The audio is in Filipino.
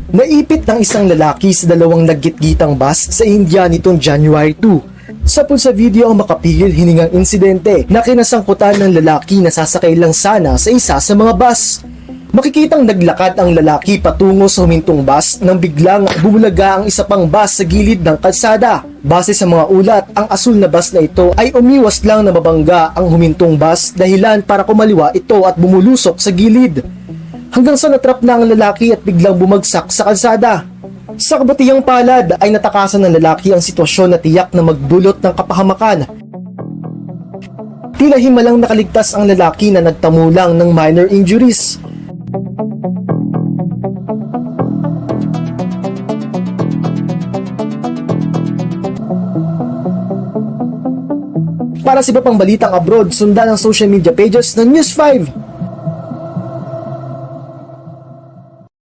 Naipit ng isang lalaki sa dalawang naggitgitang bus sa India nitong January 2. Sa pulsa video ang makapigil hiningang insidente na kinasangkutan ng lalaki na sasakay lang sana sa isa sa mga bus. Makikitang naglakad ang lalaki patungo sa humintong bus nang biglang bumulaga ang isa pang bus sa gilid ng kalsada. Base sa mga ulat, ang asul na bus na ito ay umiwas lang na mabangga ang humintong bus dahilan para kumaliwa ito at bumulusok sa gilid. Hanggang sa natrap na ang lalaki at biglang bumagsak sa kalsada. Sa kabatihang palad ay natakasan ng lalaki ang sitwasyon na tiyak na magdulot ng kapahamakan. Tila himalang nakaligtas ang lalaki na nagtamo lang ng minor injuries. Para sa iba pang balitang abroad, sundan ang social media pages ng News 5.